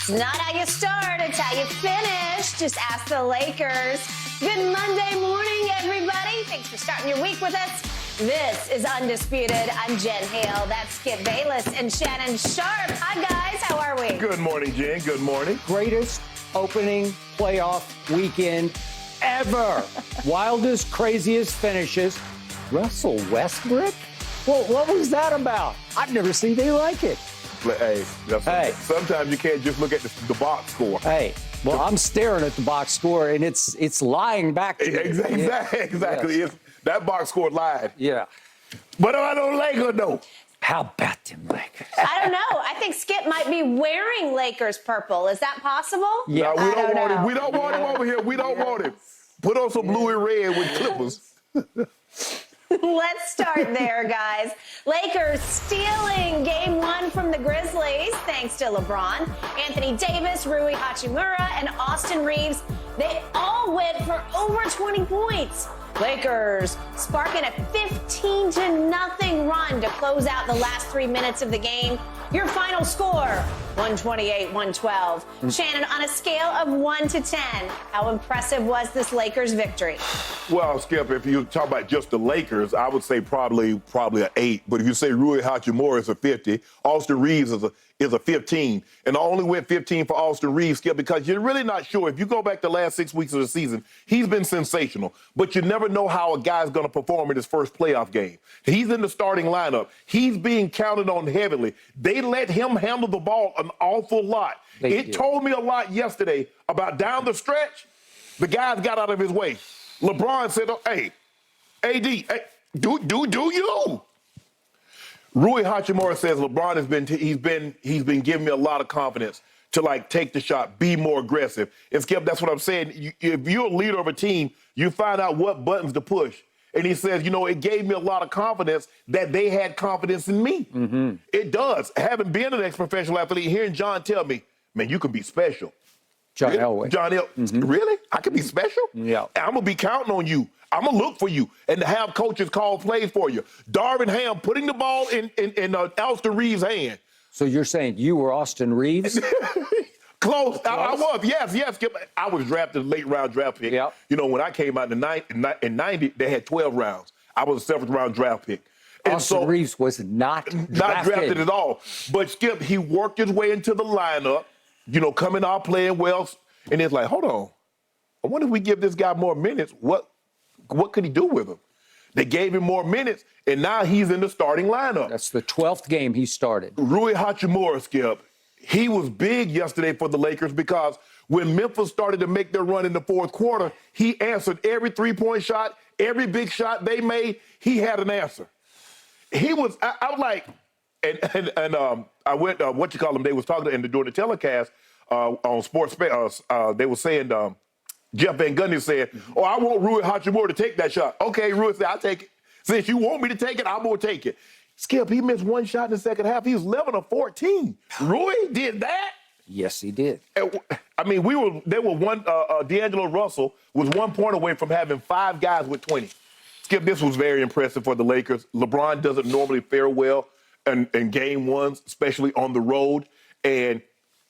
It's not how you start, it's how you finish. Just ask the Lakers. Good Monday morning, everybody. Thanks for starting your week with us. This is Undisputed. I'm Jen Hale. That's Skip Bayless and Shannon Sharp. Hi, guys. How are we? Good morning, Jen. Good morning. Greatest opening playoff weekend ever. Wildest, craziest finishes. Russell Westbrook? Well, what was that about? I've never seen anything like it. Hey, sometimes you can't just look at the box score. Hey, well, I'm staring at the box score, and it's lying back to me. Exactly. Yes. That box score lied. Yeah. But I don't Lakers, though. How about them Lakers? I don't know. I think Skip might be wearing Lakers purple. Is that possible? Yeah. No, we don't want him. We don't want him over here. We don't want him. Put on some blue and red with Clippers. Let's start there, guys. Lakers stealing game one from the Grizzlies, thanks to LeBron. Anthony Davis, Rui Hachimura, and Austin Reaves, they all went for over 20 points. Lakers sparking a 15-0 run to close out the last 3 minutes of the game. Your final score, 128-112. Shannon, on a scale of 1 to 10, how impressive was this Lakers victory? Well, Skip, if you talk about just the Lakers, I would say probably an 8. But if you say Rui Hachimura is a 50, Austin Reaves is a 15. And I only went 15 for Austin Reaves, Skip, because you're really not sure. If you go back the last 6 weeks of the season, he's been sensational. But you never know how a guy's going to perform in his first playoff game. He's in the starting lineup. He's being counted on heavily. They let him handle the ball an awful lot. It told me a lot yesterday about down the stretch, the guys got out of his way. LeBron said, oh, hey, AD, hey, do you? Rui Hachimura says LeBron he's been giving me a lot of confidence to take the shot, be more aggressive. And Skip, that's what I'm saying. If you're a leader of a team, you find out what buttons to push. And he says, it gave me a lot of confidence that they had confidence in me. Mm-hmm. It does. Having been an ex-professional athlete, hearing John tell me, man, you can be special. John really? Elway. John Elway. Mm-hmm. Really? I can be special? Yeah. I'm going to be counting on you. I'm going to look for you. And to have coaches call plays for you. Darvin Ham putting the ball in Austin Reeves' hand. So you're saying you were Austin Reeves? Close. I was. Yes. I was drafted a late round draft pick. Yep. When I came out in 90, they had 12 rounds. I was a 7th round draft pick. And Austin Reeves was not drafted at all. But Skip, he worked his way into the lineup, coming out playing well. And it's like, hold on. I wonder if we give this guy more minutes, what could he do with him? They gave him more minutes, and now he's in the starting lineup. That's the 12th game he started. Rui Hachimura, Skip, he was big yesterday for the Lakers because when Memphis started to make their run in the fourth quarter, he answered every three-point shot, every big shot they made, he had an answer. He was, I was like, and I went, they was talking during the telecast on Sports, they were saying, Jeff Van Gundy said, oh, I want Rui Hachimura to take that shot. Okay, Rui said, I'll take it. Since you want me to take it, I'm going to take it. Skip, he missed one shot in the second half. He was 11 of 14. Rui did that? Yes, he did. I mean, D'Angelo Russell was 1 point away from having 5 guys with 20. Skip, this was very impressive for the Lakers. LeBron doesn't normally fare well in game ones, especially on the road. And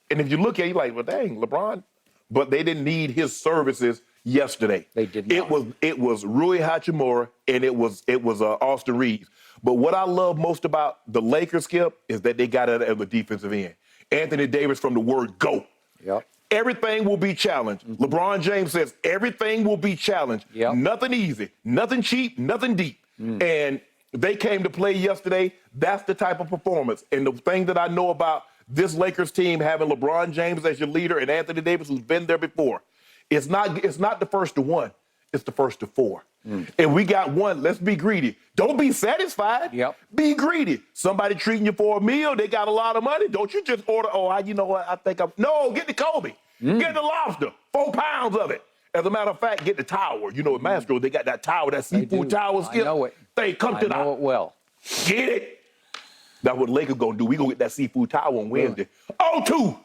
if you look at it, you're like, well, dang, LeBron. But they didn't need his services yesterday. They did not. It was Rui Hachimura and it was Austin Reeves. But what I love most about the Lakers, Skip, is that they got it at the defensive end. Anthony Davis from the word go. Yep. Everything will be challenged. Mm-hmm. LeBron James says everything will be challenged. Yep. Nothing easy, nothing cheap, nothing deep. And they came to play yesterday. That's the type of performance. And the thing that I know about this Lakers team having LeBron James as your leader and Anthony Davis, who's been there before, it's not the first to 1. It's the first to 4. And we got 1. Let's be greedy. Don't be satisfied. Yep. Be greedy. Somebody treating you for a meal, they got a lot of money. Don't you just order, you know what, no, get the Kobe. Get the lobster, 4 pounds of it. As a matter of fact, get the tower. At Mastro, they got that tower, that seafood tower. Skip. I know it. They come to that. I know it well. Get it. That's what Lakers gonna do. We gonna get that seafood tower on Wednesday. 0-2.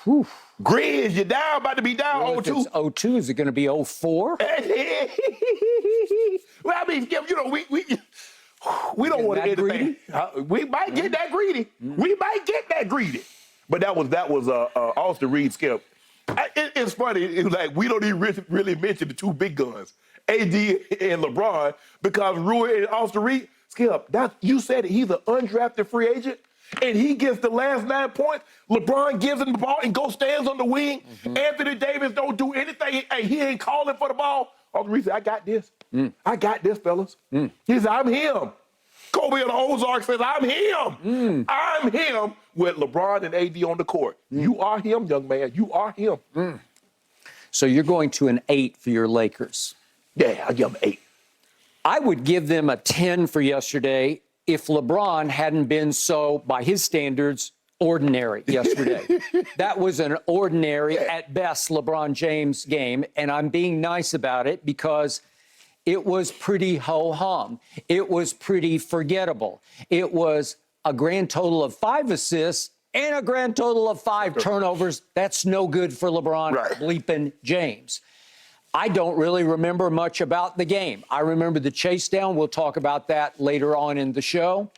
Whew. Grizz, you're down, about to be down. Well, 0-2. if it's 0-2, is it going to be 0-4? Well, I mean, we don't want to that anything. We might get that greedy. We might get that greedy. But that was Austin Reaves, Skip. It's funny. It's like we don't even really mention the two big guns, AD and LeBron, because Rui and Austin Reaves, Skip, you said it, he's an undrafted free agent, and he gets the last 9 points. LeBron gives him the ball and stands on the wing. Mm-hmm. Anthony Davis don't do anything. Hey, he ain't calling for the ball. Austin Reaves said, I got this. I got this, fellas. He said, I'm him. Kobe in the Ozarks says, I'm him. I'm him with LeBron and AD on the court. You are him, young man. You are him. So you're going to an 8 for your Lakers. Yeah, I'll give them 8. I would give them a 10 for yesterday if LeBron hadn't been so, by his standards, ordinary yesterday. That was an ordinary, at best, LeBron James game, and I'm being nice about it because it was pretty ho-hum. It was pretty forgettable. It was a grand total of 5 assists and a grand total of 5 turnovers. That's no good for LeBron bleeping James. I don't really remember much about the game. I remember the chase down. We'll talk about that later on in the show.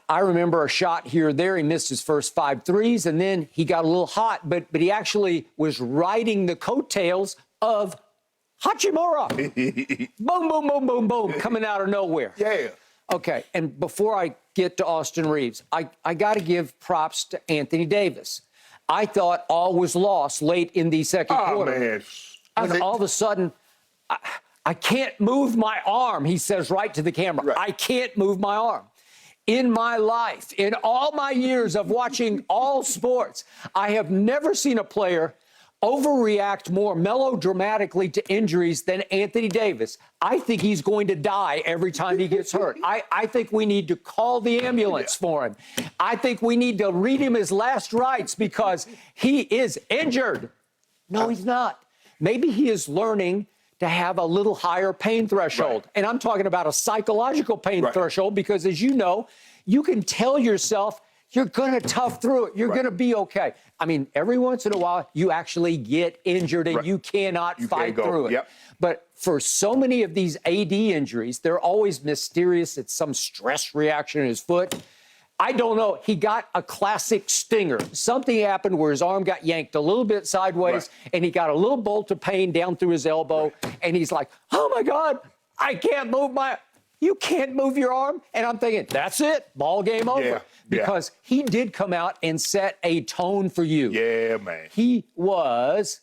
I remember a shot here or there. He missed his first 5 threes, and then he got a little hot, but he actually was riding the coattails of Hachimura. Boom, boom, boom, boom, boom, coming out of nowhere. Yeah. Okay, and before I get to Austin Reaves, I got to give props to Anthony Davis. I thought all was lost late in the second quarter. Man. And all of a sudden, I can't move my arm, he says right to the camera. Right. I can't move my arm. In my life, in all my years of watching all sports, I have never seen a player overreact more melodramatically to injuries than Anthony Davis. I think he's going to die every time he gets hurt. I think we need to call the ambulance for him. I think we need to read him his last rites because he is injured. No, he's not. Maybe he is learning to have a little higher pain threshold. And I'm talking about a psychological pain threshold because, as you know, you can tell yourself you're going to tough through it. You're going to be okay. I mean, every once in a while, you actually get injured and you cannot fight through it. But for so many of these AD injuries, they're always mysterious. It's some stress reaction in his foot. I don't know. He got a classic stinger. Something happened where his arm got yanked a little bit sideways, and he got a little bolt of pain down through his elbow, and he's like, oh, my God, I can't move my... You can't move your arm? And I'm thinking, that's it. Ball game over. Because he did come out and set a tone for you. Yeah, man. He was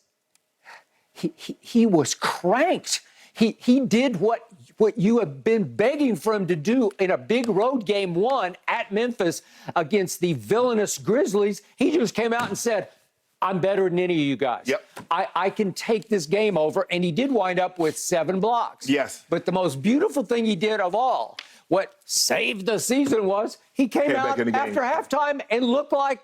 cranked. He did what you have been begging for him to do in a big road game 1 at Memphis against the villainous Grizzlies. He just came out and said, I'm better than any of you guys. I can take this game over. And he did wind up with 7 blocks. Yes. But the most beautiful thing he did of all, what saved the season was he came out after halftime and looked like,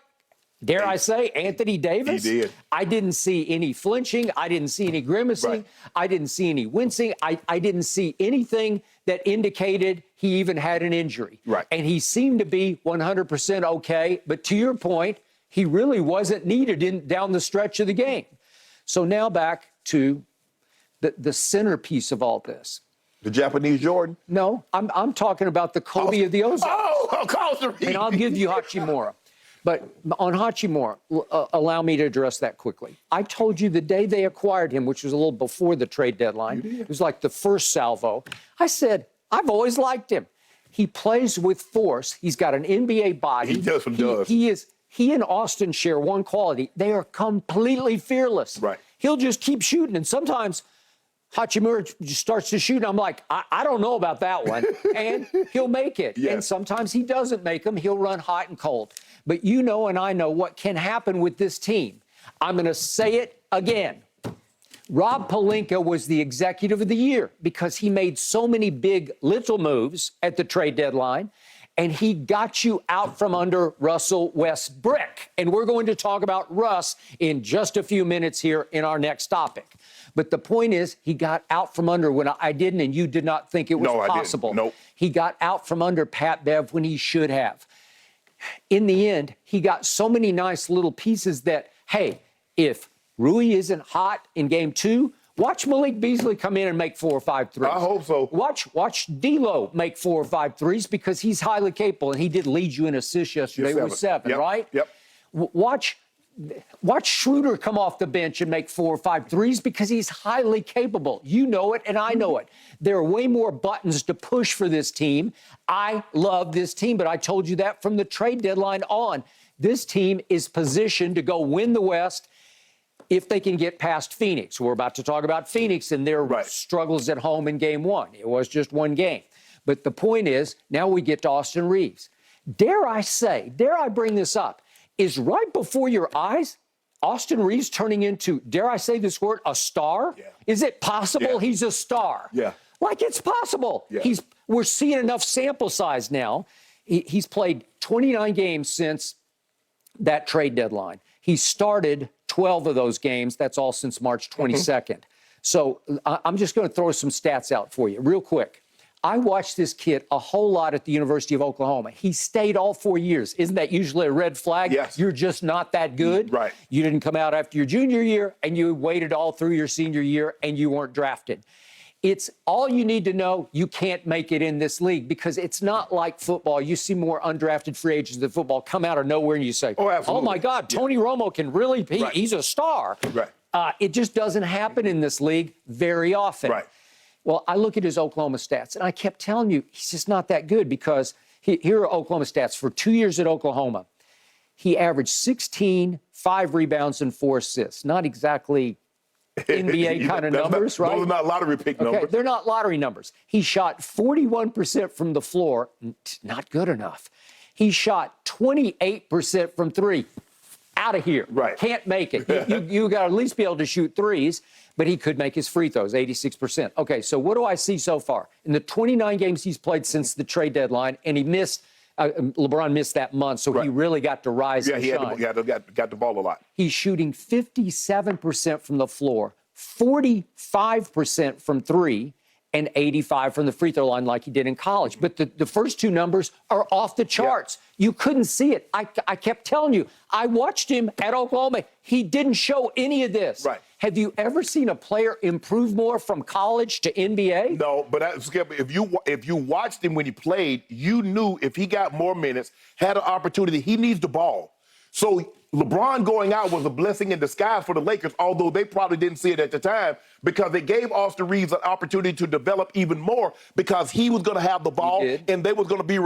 dare I say, Anthony Davis. He did. I didn't see any flinching. I didn't see any grimacing. I didn't see any wincing. I didn't see anything that indicated he even had an injury. And he seemed to be 100% okay. But to your point, he really wasn't needed down the stretch of the game. So now back to the centerpiece of all this. The Japanese Jordan? No, I'm talking about the Kobe of the Ozarks. And I'll give you Hachimura. But on Hachimura, allow me to address that quickly. I told you the day they acquired him, which was a little before the trade deadline, it was like the first salvo. I said, I've always liked him. He plays with force. He's got an NBA body. He does what he does. He and Austin share one quality. They are completely fearless. He'll just keep shooting. And sometimes Hachimura just starts to shoot. And I'm like, I don't know about that one. And he'll make it. And sometimes he doesn't make them. He'll run hot and cold. But you know and I know what can happen with this team. I'm going to say it again. Rob Pelinka was the executive of the year because he made so many big little moves at the trade deadline. And he got you out from under Russell Westbrook. And we're going to talk about Russ in just a few minutes here in our next topic. But the point is, he got out from under when I didn't, and you did not think it was possible. Nope. He got out from under Pat Bev when he should have. In the end, he got so many nice little pieces that, hey, if Rui isn't hot in game 2, watch Malik Beasley come in and make 4 or 5 threes. I hope so. Watch D'Lo make 4 or 5 threes because he's highly capable, and he did lead you in assists yesterday with 7, right? Watch Schroeder come off the bench and make 4 or 5 threes because he's highly capable. You know it, and I know it. There are way more buttons to push for this team. I love this team, but I told you that from the trade deadline on. This team is positioned to go win the West if they can get past Phoenix. We're about to talk about Phoenix and their struggles at home in Game 1. It was just one game. But the point is, now we get to Austin Reaves. Dare I bring this up, is right before your eyes, Austin Reaves turning into, dare I say this word, a star? Yeah. Is it possible he's a star? Yeah. Like, it's possible. Yeah. We're seeing enough sample size now. He's played 29 games since that trade deadline. He started 12 of those games. That's all since March 22nd. So I'm just going to throw some stats out for you real quick. I watched this kid a whole lot at the University of Oklahoma. He stayed all 4 years. Isn't that usually a red flag? Yes. You're just not that good. Right. You didn't come out after your junior year, and you waited all through your senior year, and you weren't drafted. It's all you need to know. You can't make it in this league because it's not like football. You see more undrafted free agents than football come out of nowhere, and you say, oh, absolutely. Oh my God, Tony Romo can really, he's a star. Right. It just doesn't happen in this league very often. Right. Well, I look at his Oklahoma stats, and I kept telling you, he's just not that good because here are Oklahoma stats. For 2 years at Oklahoma, he averaged 16, 5 rebounds, and 4 assists. Not exactly NBA kind of numbers, right? Those are not lottery pick numbers. They're not lottery numbers. He shot 41% from the floor. Not good enough. He shot 28% from 3. Out of here. Right. Can't make it. You got to at least be able to shoot threes, but he could make his free throws, 86%. Okay, so what do I see so far? In the 29 games he's played since the trade deadline, and he missed, LeBron missed that month, so he really got to rise and shine. Yeah, he got the ball a lot. He's shooting 57% from the floor, 45% from 3, and 85 from the free throw line like he did in college. But the first 2 numbers are off the charts. You couldn't see it. I kept telling you, I watched him at Oklahoma. He didn't show any of this. Right. Have you ever seen a player improve more from college to NBA? No, but Skip, if you watched him when he played, you knew if he got more minutes, had an opportunity, he needs the ball. So LeBron going out was a blessing in disguise for the Lakers, although they probably didn't see it at the time, because it gave Austin Reaves an opportunity to develop even more because he was going to have the ball and they was going to be